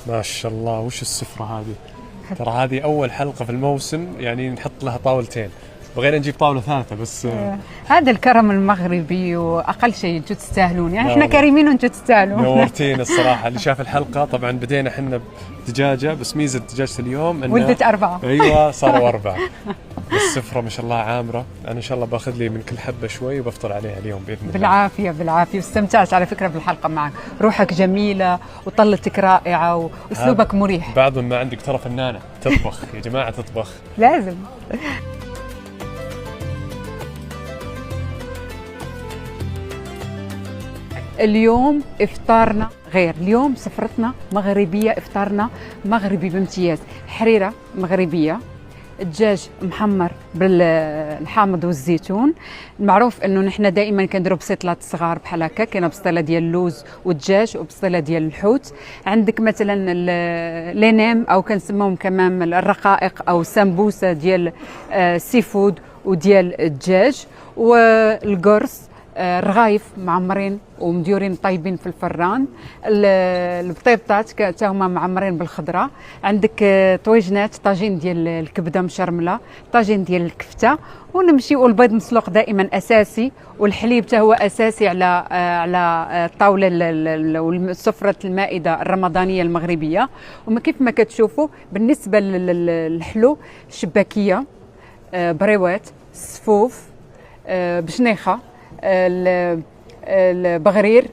ما شاء الله. وش السفرة هذه؟ ترى هذه أول حلقة في الموسم، يعني نحط لها طاولتين، بغينا نجيب طاولة ثالثة بس. هذا الكرم المغربي، وأقل شيء أنتم تستاهلون، يعني إحنا كريمين وأنتم تستاهلون. نورتين الصراحة. اللي شاف الحلقة طبعا بدينا حنا بدجاجة، بس ميزة دجاجة اليوم إنها ولدت 4. أيوة صاروا 4. السفرة ما شاء الله عامرة. أنا إن شاء الله باخذ لي من كل حبة شوي وبفطر عليها اليوم بإذن الله. بالعافية بالعافية، واستمتعت على فكرة بالحلقة معك. روحك جميلة وطلتك رائعة وأسلوبك مريح. بعد ما عندك ترى فنانة تطبخ يا جماعة، تطبخ لازم. اليوم إفطارنا غير، اليوم سفرتنا مغربية، إفطارنا مغربي بامتياز. حريرة مغربية، الدجاج محمر بالحامض والزيتون. المعروف انه نحن دائما كنديروا بسيطلات صغار بحال هكا، كاينه بسطيله ديال اللوز والدجاج وبسطيله ديال الحوت. عندك مثلا لينام او كنسموهم كمان الرقائق او سمبوسه ديال سي فود وديال الدجاج، والقرص الرغايف معمرين ومديورين طيبين في الفران. البطيبطات حتى هما معمرين بالخضره. عندك طويجنات، طاجين ديال الكبده مشرمله، طاجين ديال الكفته، ونمشيو البيض مسلوق دائما اساسي، والحليب حتى هو اساسي على الطاوله والسفره المائده الرمضانيه المغربيه. وما كيف ما كتشوفوا بالنسبه للحلو، شباكيه، بريوات، السفوف، بشنيخه، البغرير،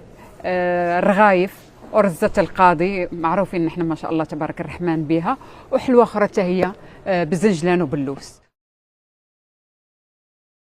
الرغايف، ورزة القاضي معروفين نحن ما شاء الله تبارك الرحمن بها، وحلوة أخرى هي بزنجلان وبلوس.